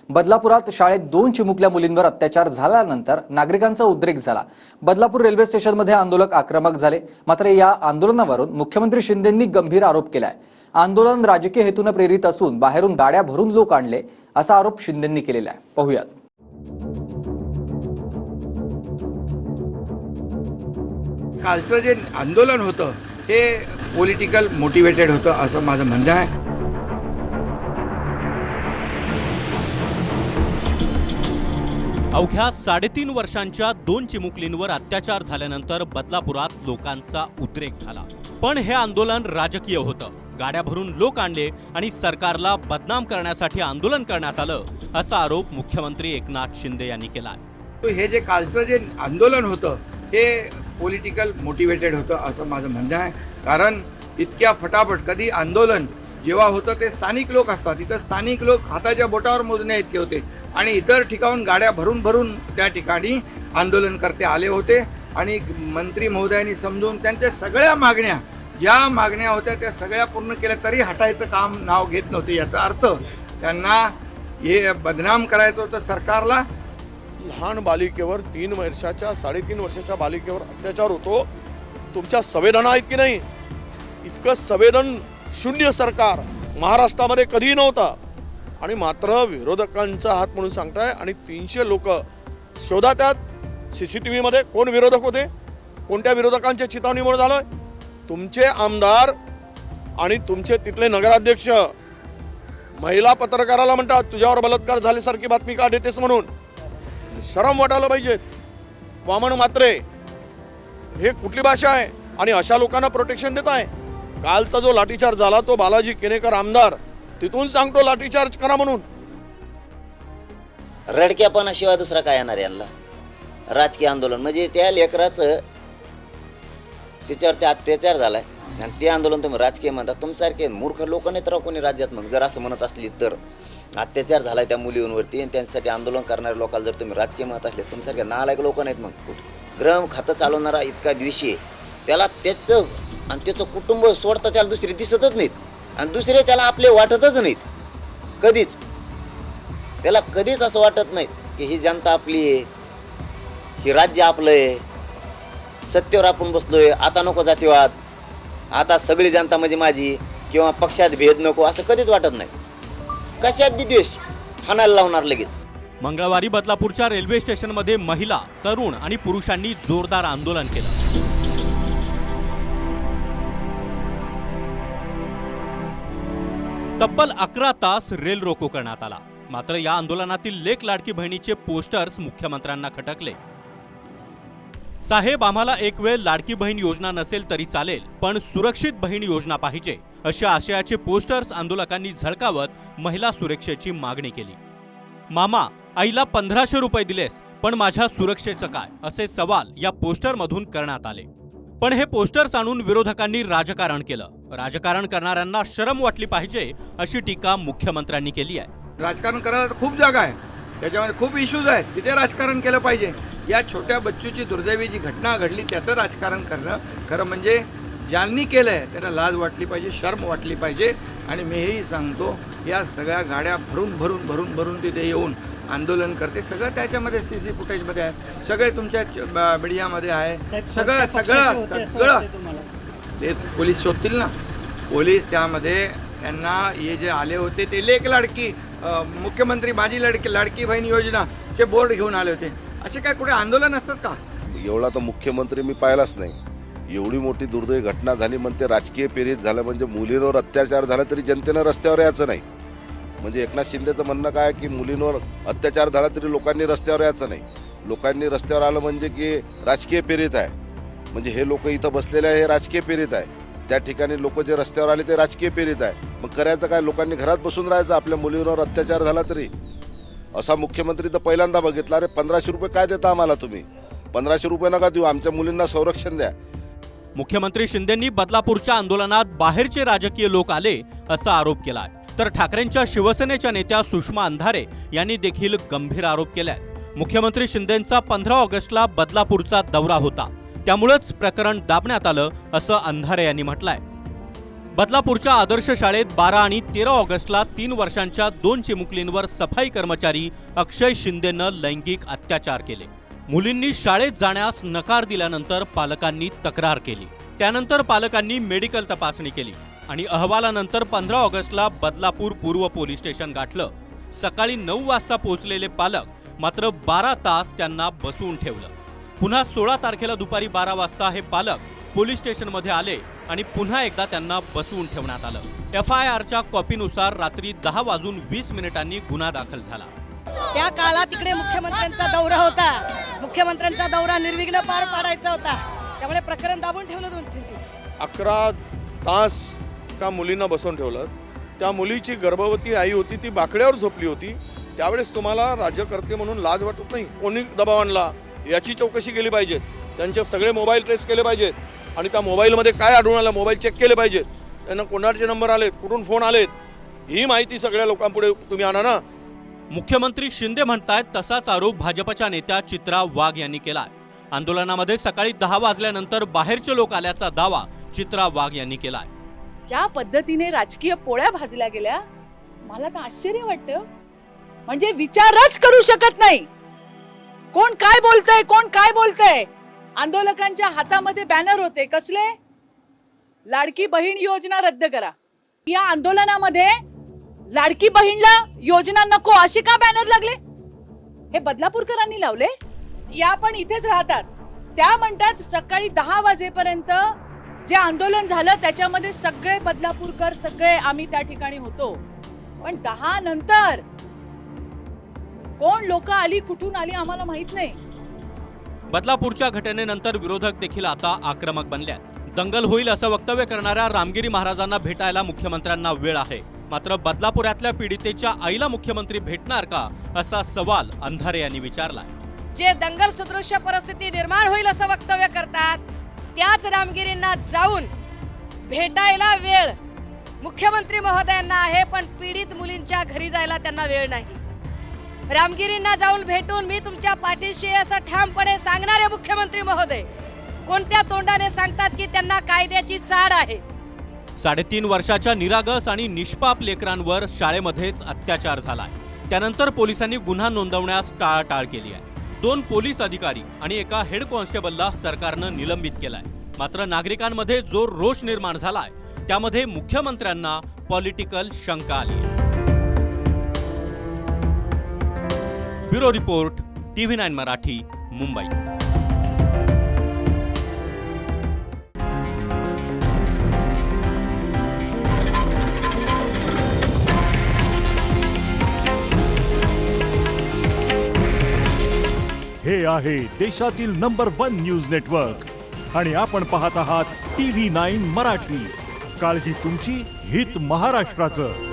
बदलापुरात शाळेत 2 चिमुकल्या मुलींवर अत्याचार झाल्यानंतर नागरिकांचा उद्रेक झाला। बदलापूर रेल्वे स्टेशनमध्ये आंदोलक आक्रमक झाले। मात्र या आंदोलनावरून मुख्यमंत्री शिंदेंनी गंभीर आरोप केलाय। आंदोलन राजकीय हेतूने प्रेरित असून बाहेरून गाड्या भरून लोक आणले असा आरोप शिंदेंनी केलेला आहे। पाहूयात। कालचं जे आंदोलन होतं हे पॉलिटिकल मोटिवेटेड होतं असं माझं म्हणणं आहे। अवघ्या 3.5 वर्षांच्या 2 चिमुकलींवर अत्याचार झाल्यानंतर बदलापुरात लोकांचा उद्रेक झाला। पण हे आंदोलन राजकीय होतं। गाड्या भरून लोक आणले आणि सरकारला बदनाम करण्यासाठी आंदोलन करण्यात आलं असा आरोप मुख्यमंत्री एकनाथ शिंदे यांनी केला आहे। हे जे कालचं जे आंदोलन होतं हे पॉलिटिकल मोटिवेटेड होतं असं माझं म्हणणं आहे। कारण इतक्या फटाफट कधी आंदोलन जेव्हा होतं ते स्थानिक लोक असतात, इथं स्थानिक लोक हाताच्या बोटावर मोजण्या इतके होते आणि इतर ठिकाणून गाड्या भरून भरून त्या ठिकाणी आंदोलनकर्ते आले होते आणि मंत्री महोदयांनी समजून त्यांच्या सगळ्या मागण्या ज्या मागण्या होत्या त्या सगळ्या पूर्ण केल्या तरी हटायचं काम नाव घेत नव्हते। याचा अर्थ त्यांना हे बदनाम करायचं होतं सरकारला। लहान बालिकेवर 3 वर्षाच्या 3.5 वर्षाच्या बालिकेवर अत्याचार होतो। तुमच्या संवेदना आहेत की नाही? इतकं संवेदन शून्य सरकार महाराष्ट्रामध्ये कधीही नव्हता आणि मात्र विरोधकांचा हात म्हणून सांगताय आणि 300 लोक शोधा त्यात CCTV मध्ये कोण विरोधक होते, कोणत्या विरोधकांच्या चितावणीमुळे झालं? तुमचे आमदार आणि तुमचे तिथले नगराध्यक्ष महिला पत्रकाराला म्हणतात तुझ्यावर बलात्कार झाल्यासारखी बातमी का देतेस म्हणून। शरम वाटायला पाहिजे। वामन म्हात्रे हे कुठली भाषा आहे आणि अशा लोकांना प्रोटेक्शन देत आहे? कालचा जो लाठीचार्ज झाला तो बालाजी केनेकर आमदार तिथून सांगतो लाठीचार्ज करा म्हणून। रडक्यापणाशिवाय दुसरा काय येणार यांना? राजकीय आंदोलन म्हणजे त्या लेकराचं त्याच्यावरती अत्याचार झालाय आणि ते आंदोलन तुम्ही राजकीय म्हणतात? तुमच्यासारखे मूर्ख लोक नाहीत राव कोणी राज्यात। मग जर असं म्हणत असली तर अत्याचार झालाय त्या मुलींवरती आणि त्यांच्यासाठी आंदोलन करणाऱ्या लोकांना जर तुम्ही राजकीय म्हणत असले तुमच्यासारखे नालायक लोक नाहीत। मग गृह खातं चालवणारा इतका द्वेषी त्याला त्याचं आणि त्याचं कुटुंब सोडता त्याला दुसरे दिसतच नाहीत आणि दुसरे त्याला आपले वाटतच नाहीत कधीच। त्याला कधीच असं वाटत नाही की ही जनता आपली आहे, ही राज्य आपलं आहे, सत्तेवर आपण बसलोय, आता नको जातीवाद, आता सगळी जनता म्हणजे माझी किंवा पक्षात भेद नको असं कधीच वाटत नाही। कशात बी द्वेष हाणायला लावणार लगेच। मंगळवारी बदलापूरच्या रेल्वे स्टेशनमध्ये महिला, तरुण आणि पुरुषांनी जोरदार आंदोलन केलं। तब्बल 11 तास रेल रोको करण्यात आला। मात्र या आंदोलनातील लेक लाडकी बहिणीचे पोस्टर्स मुख्यमंत्र्यांना खटकले। साहेब, आम्हाला एक वेळ लाडकी बहीण योजना नसेल तरी चालेल, पण सुरक्षित बहीण योजना पाहिजे अशा आशयाचे पोस्टर्स आंदोलकांनी झळकावत महिला सुरक्षेची मागणी केली। मामा, आईला 1500 रुपये दिलेस पण माझ्या सुरक्षेचं काय असे सवाल या पोस्टरमधून करण्यात आले। पण हे पोस्टर्स आणून विरोधकांनी राजकारण केलं। राजकारण करणाऱ्यांना शरम वाटली पाहिजे अशी टीका मुख्यमंत्र्यांनी केली आहे। राजकारण करायला खूप जागा आहे, त्याच्यामध्ये खूप इश्यूज आहेत, तिथे राजकारण केलं पाहिजे। या छोट्या बच्चूची दुर्दैवी जी घटना घडली त्याचं राजकारण करणं खरं म्हणजे ज्यांनी केलं आहे त्यांना लाज वाटली पाहिजे, शर्म वाटली पाहिजे। आणि मी हेही सांगतो या सगळ्या गाड्या भरून भरून भरून भरून तिथे येऊन आंदोलन करते, सगळं त्याच्यामध्ये CC फुटेजमध्ये आहे, सगळे तुमच्या मीडियामध्ये आहे, सगळं सगळं सगळं ते पोलीस शोधतील ना। पोलीस त्यामध्ये त्यांना हे जे आले होते ते लेक लाडकी मुख्यमंत्री माझी लाडकी बहीण योजनाचे बोर्ड घेऊन आले होते। असे काय कुठे आंदोलन असतात का? एवढा तर मुख्यमंत्री मी पाहिलाच नाही। एवढी मोठी दुर्दैवी घटना झाली म्हणते राजकीय प्रेरित झालं म्हणजे मुलींवर अत्याचार झाला तरी जनतेनं रस्त्यावर यायचं नाही। म्हणजे एकनाथ शिंदेचं म्हणणं काय की मुलींवर अत्याचार झाला तरी लोकांनी रस्त्यावर यायचं नाही। लोकांनी रस्त्यावर आलं म्हणजे की राजकीय प्रेरित आहे, म्हणजे हे लोक इथं बसलेले आहे हे राजकीय प्रेरित आहे। त्या ठिकाणी लोक जे रस्त्यावर आले ते राजकीय प्रेरित आहे। मग करायचं काय? लोकांनी घरात बसून राहायचं आपल्या मुलींवर अत्याचार झाला तरी? असा मुख्यमंत्री तर पहिल्यांदा बघितला। अरे 1500 रुपये काय देता आम्हाला तुम्ही? 1500 रुपये नका देऊ, आमच्या मुलींना संरक्षण द्या। मुख्यमंत्री शिंदेंनी बदलापूरच्या आंदोलनात बाहेरचे राजकीय लोक आले असा आरोप केलाय। तर ठाकरेंच्या शिवसेनेच्या नेत्या सुषमा अंधारे यांनी देखील गंभीर आरोप केलाय। मुख्यमंत्री शिंदेंचा 15 ऑगस्टला बदलापूरचा दौरा होता, त्यामुळेच प्रकरण दाबण्यात आलं असं अंधारे यांनी म्हटलंय। बदलापूरच्या आदर्श शाळेत 12 आणि 13 ऑगस्टला 3 वर्षांच्या 2 चिमुकलींवर सफाई कर्मचारी अक्षय शिंदेनं लैंगिक अत्याचार केले. मुलींनी शाळेत जाण्यास नकार दिल्यानंतर पालकांनी तक्रार केली. त्यानंतर पालकांनी मेडिकल तपासणी केली आणि अहवालानंतर 15 ऑगस्टला बदलापूर पूर्व पोलीस स्टेशन गाठलं. सकाळी 9 वाजता पोहोचलेले पालक मात्र 12 तास त्यांना बसवून ठेवलं. पुन्हा 16 तारखेला दुपारी 12 वाजता हे पालक पोलीस स्टेशनमध्ये आले आणि पुन्हा एकदा त्यांना बसवून ठेवण्यात आलं. FIRच्या कॉपीनुसार रात्री 10:20 गुन्हा दाखल झाला. त्या काळात तिकडे मुख्यमंत्र्यांचा दौरा होता. मुख्यमंत्र्यांचा दौरा निर्विघ्न पार पाडायचा होता. त्यामुळे प्रकरण दाबून ठेवलं 2-3 दिवस. 11 तास का मुलींना बसवून ठेवलं. त्या मुलीची गर्भवती आई होती, ती बाकड्यावर झोपली होती. त्यावेळेस तुम्हाला राज्यकर्ते म्हणून लाज वाटत नाही? कोणी दबाव आणला याची चौकशी केली पाहिजे. त्यांचे सगळे मोबाईल ट्रेस केले पाहिजेत आणि त्या मोबाईलमध्ये काय आढळून आलं मोबाईल चेक केले पाहिजेत. त्यांना कोणाचे नंबर आलेत, कुठून फोन आलेत, ही माहिती सगळ्या लोकांपुढे तुम्ही आणा ना. मुख्यमंत्री शिंदे म्हणतायत तसाच आरोप भाजपच्या नेत्या चित्रा वाघ यांनी केलाय. आंदोलनामध्ये सकाळी 10 वाजल्यानंतर बाहेरचे लोक आल्याचा दावा चित्रा वाघ यांनी केलाय. ज्या पद्धतीने राजकीय पोळ्या भाजल्या गेल्या, मला तर आश्चर्य वाटतं. म्हणजे विचारच करू शकत नाही. कोण काय बोलतंय, कोण काय बोलतंय. आंदोलकांच्या हातामध्ये बॅनर होते कसले, लाडकी बहीण योजना रद्द करा. या आंदोलनामध्ये लाडकी बहीणला योजना नको असे का बॅनर लागले? हे बदलापूरकरांनी लावले. या पण इथेच राहतात. त्या म्हणतात सकाळी 10 वाजेपर्यंत जे आंदोलन झालं त्याच्यामध्ये सगळे बदलापूरकर सगळे आम्ही त्या ठिकाणी होतो. पण 10 नंतर कोण लोक आली, कुठून आली आम्हाला माहित नाही. बदलापूरच्या घटनेनंतर विरोधक देखील आता आक्रमक बनल्यात. दंगल होईल असं वक्तव्य करणाऱ्या रामगिरी महाराजांना भेटायला मुख्यमंत्र्यांना वेळ आहे. मात्र बदलापुरातल्या पीडितेच्या आईला मुख्यमंत्री भेटणार का असा सवाल अंधारे यांनी विचारलाय. जे दंगल सदृश्य परिस्थिती निर्माण होईल असं वक्तव्य करतात, त्याच रामगिरींना जाऊन भेटायला वेळ मुख्यमंत्री महोदयांना आहे, पण पीडित मुलींच्या घरी जायला त्यांना वेळ नाही. रामगिरींना जाऊन भेटून मी तुमच्या पाठीशी असं ठामपणे सांगणारे मुख्यमंत्री महोदय कोणत्या तोंडाने सांगतात की त्यांना कायद्याची चाड आहे? 3.5 वर्षाच्या निरागस आणि निष्पाप लेकरांवर शाळेमध्येच अत्याचार झालाय. त्यानंतर पोलिसांनी गुन्हा नोंदवण्यास टाळाटाळ केली आहे. 2 पोलीस अधिकारी आणि एका हेड कॉन्स्टेबलला सरकारनं निलंबित केलाय. मात्र नागरिकांमध्ये जो रोष निर्माण झालाय त्यामध्ये मुख्यमंत्र्यांना पॉलिटिकल शंका आली. Bureau report, TV9 Marathi, Mumbai. हे आहे देशातील नंबर 1 न्यूज नेटवर्क आणि आपण पाहत आहात TV9 मराठी. काळजी तुमची, हित महाराष्ट्राचं.